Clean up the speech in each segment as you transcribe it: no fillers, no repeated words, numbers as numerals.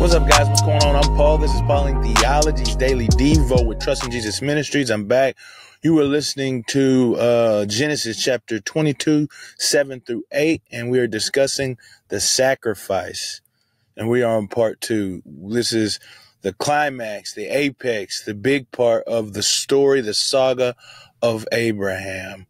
What's up, guys? What's going on? I'm Paul. This is Pauline Theology's Daily Devo with Trusting Jesus Ministries. I'm back. You were listening to Genesis chapter 22, 7 through 8, and we are discussing the sacrifice. And we are on part 2. This is the climax, the apex, the big part of the story, the saga of Abraham.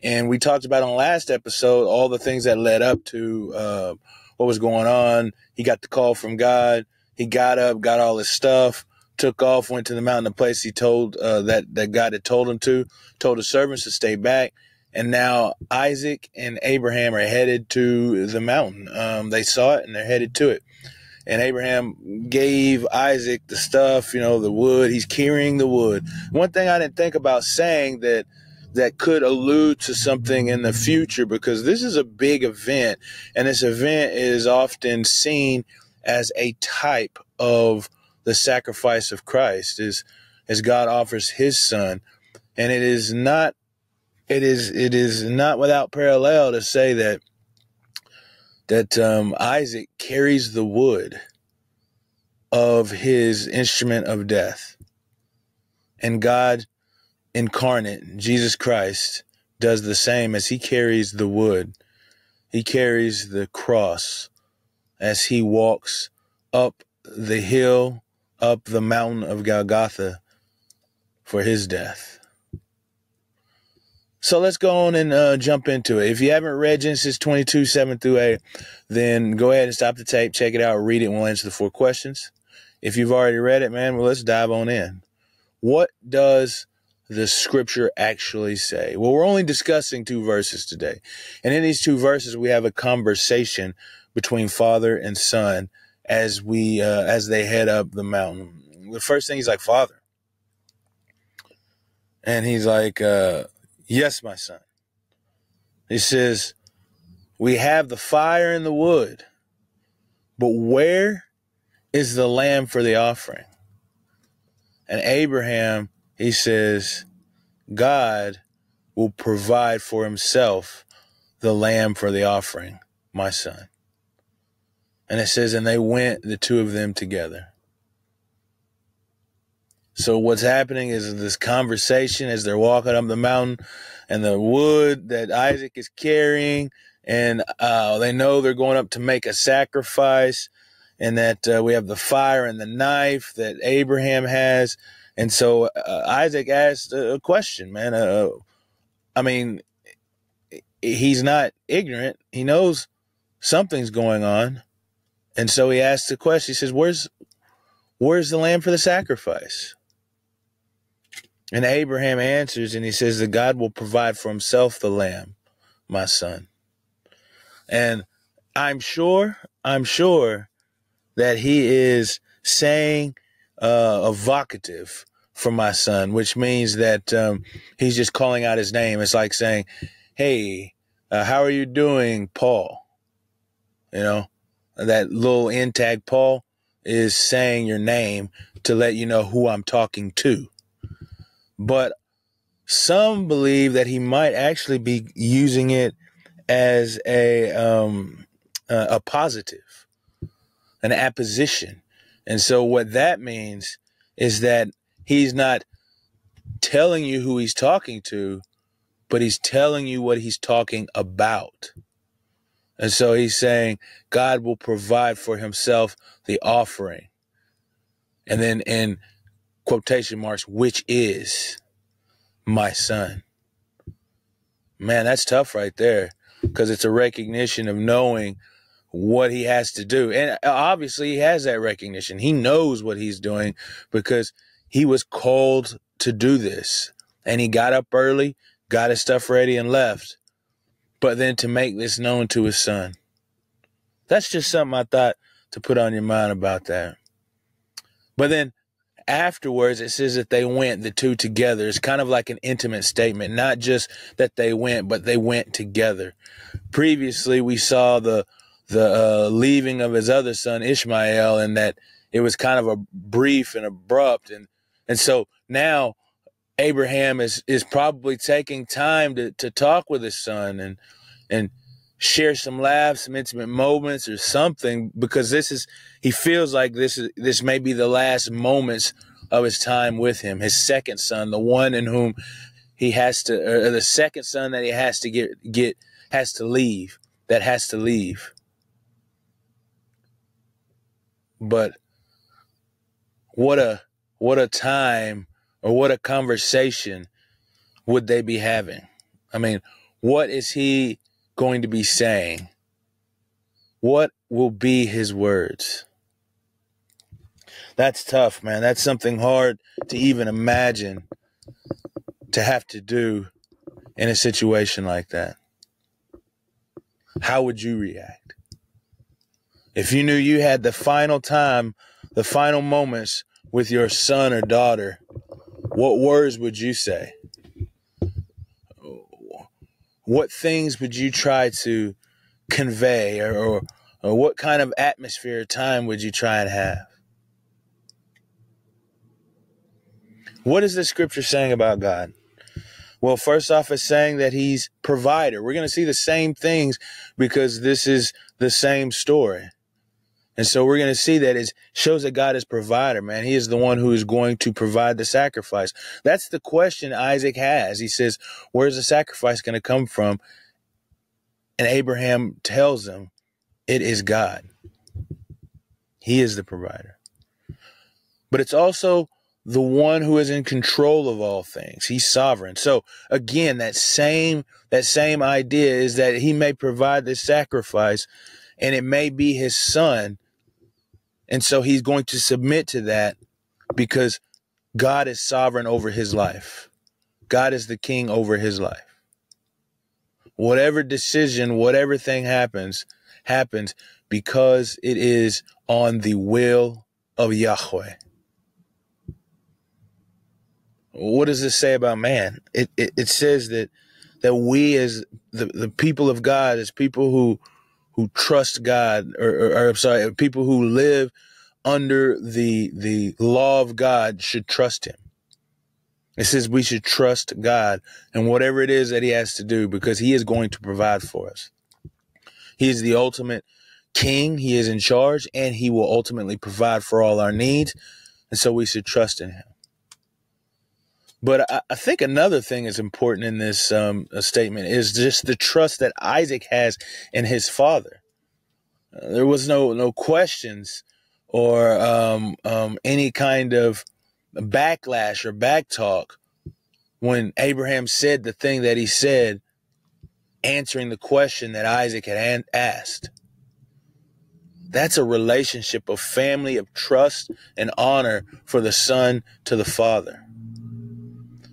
And we talked about on last episode all the things that led up to what was going on. He got the call from God. He got up, got all his stuff, took off, went to the mountain, the place he told that God had told him to, told his servants to stay back. And now Isaac and Abraham are headed to the mountain. They saw it and they're headed to it. And Abraham gave Isaac the stuff, the wood. He's carrying the wood. One thing I didn't think about saying that could allude to something in the future, because this is a big event, and this event is often seen as a type of the sacrifice of Christ, as God offers his son. And it is not without parallel to say that Isaac carries the wood of his instrument of death, and God incarnate, Jesus Christ, does the same as he carries the wood. He carries the cross as he walks up the hill, up the mountain of Golgotha for his death. So let's go on and jump into it. If you haven't read Genesis 22, 7 through 8, then go ahead and stop the tape, check it out, read it, and we'll answer the 4 questions. If you've already read it, man, well, let's dive on in. What does the scripture actually say? Well, we're only discussing 2 verses today. And in these 2 verses, we have a conversation between father and son as they head up the mountain. The first thing, he's like, Father. And he's like, yes, my son. He says, we have the fire and the wood, but where is the lamb for the offering? And Abraham, he says, God will provide for himself the lamb for the offering, my son. And it says, and they went, the 2 of them together. So what's happening is this conversation as they're walking up the mountain, and the wood that Isaac is carrying, and they know they're going up to make a sacrifice, and that we have the fire and the knife that Abraham has. And so Isaac asked a question, man. He's not ignorant. He knows something's going on. And so he asks the question. He says, where's the lamb for the sacrifice? And Abraham answers, and he says that God will provide for himself the lamb, my son. And I'm sure that he is saying a vocative for my son, which means that he's just calling out his name. It's like saying, hey, how are you doing, Paul? That little end tag, Paul, is saying your name to let you know who I'm talking to. But some believe that he might actually be using it as a positive, an apposition. And so what that means is that he's not telling you who he's talking to, but he's telling you what he's talking about. And so he's saying God will provide for himself the offering. And then in quotation marks, which is my son. Man, that's tough right there, because it's a recognition of knowing what he has to do. And obviously he has that recognition. He knows what he's doing because he was called to do this. And he got up early, got his stuff ready, and left. But then to make this known to his son. That's just something I thought to put on your mind about that. But then afterwards, it says that they went, the 2 together. It's kind of like an intimate statement, not just that they went, but they went together. Previously, we saw the leaving of his other son, Ishmael, and that it was kind of a brief and abrupt. And so now Abraham is probably taking time to talk with his son and share some laughs, some intimate moments or something, because he feels like this may be the last moments of his time with him, his second son, the one in whom he has to, or the second son that he has to has to leave. But what a time, or what a conversation would they be having? I mean, what is he going to be saying? What will be his words? That's tough, man. That's something hard to even imagine to have to do in a situation like that. How would you react? If you knew you had the final time, the final moments with your son or daughter, what words would you say? What things would you try to convey, or what kind of atmosphere or time would you try and have? What is the scripture saying about God? Well, first off, it's saying that he's provider. We're going to see the same things because this is the same story. And so we're going to see that it shows that God is provider, man. He is the one who is going to provide the sacrifice. That's the question Isaac has. He says, where's the sacrifice going to come from? And Abraham tells him, it is God. He is the provider. But it's also the one who is in control of all things. He's sovereign. So again, that same idea is that he may provide this sacrifice, and it may be his son. And so he's going to submit to that because God is sovereign over his life. God is the king over his life. Whatever decision, whatever thing happens because it is on the will of Yahweh. What does this say about man? It says that we as the people of God, as people who trust God, or I'm sorry, people who live under the law of God should trust him. It says we should trust God and whatever it is that he has to do, because he is going to provide for us. He is the ultimate king. He is in charge, and he will ultimately provide for all our needs. And so we should trust in him. But I think another thing is important in this statement is just the trust that Isaac has in his father. There was no questions or any kind of backlash or backtalk when Abraham said the thing that he said, answering the question that Isaac had asked. That's a relationship of family, of trust and honor for the son to the father.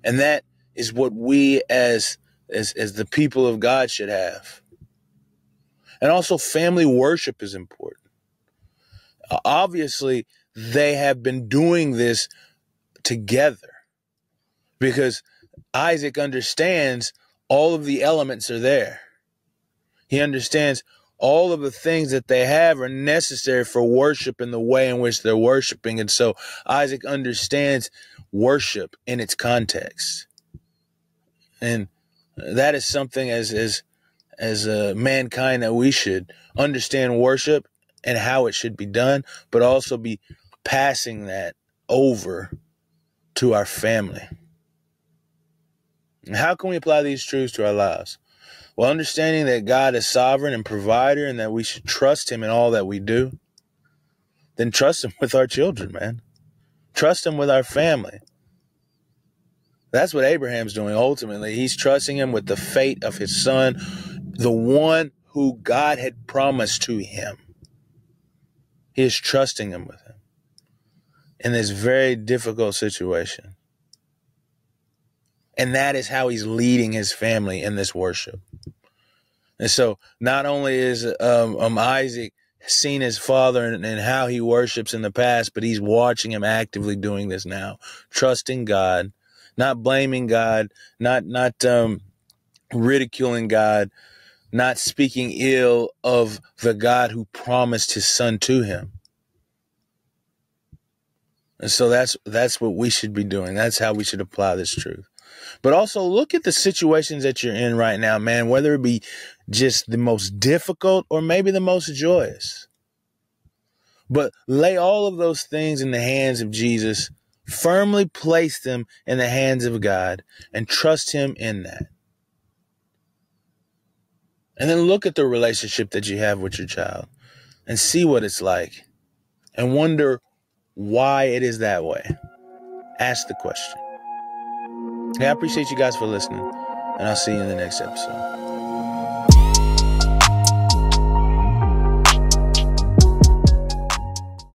And that is what we as the people of God should have. And also family worship is important. Obviously, they have been doing this together because Isaac understands all of the elements are there. He understands all of the things that they have are necessary for worship and the way in which they're worshiping. And so Isaac understands worship in its context. And that is something as mankind that we should understand worship and how it should be done, but also be passing that over to our family. And how can we apply these truths to our lives? Well, understanding that God is sovereign and provider and that we should trust him in all that we do, then trust him with our children, man. Trust him with our family. That's what Abraham's doing ultimately. He's trusting him with the fate of his son, the one who God had promised to him. He is trusting him with him in this very difficult situation. And that is how he's leading his family in this worship. And so not only is Isaac seen his father and how he worships in the past, but he's watching him actively doing this now, trusting God, not blaming God, not ridiculing God, not speaking ill of the God who promised his son to him. And so that's what we should be doing. That's how we should apply this truth. But also look at the situations that you're in right now, man, whether it be just the most difficult or maybe the most joyous. But lay all of those things in the hands of Jesus, firmly place them in the hands of God, and trust him in that. And then look at the relationship that you have with your child and see what it's like and wonder why it is that way. Ask the question. Hey, I appreciate you guys for listening, and I'll see you in the next episode.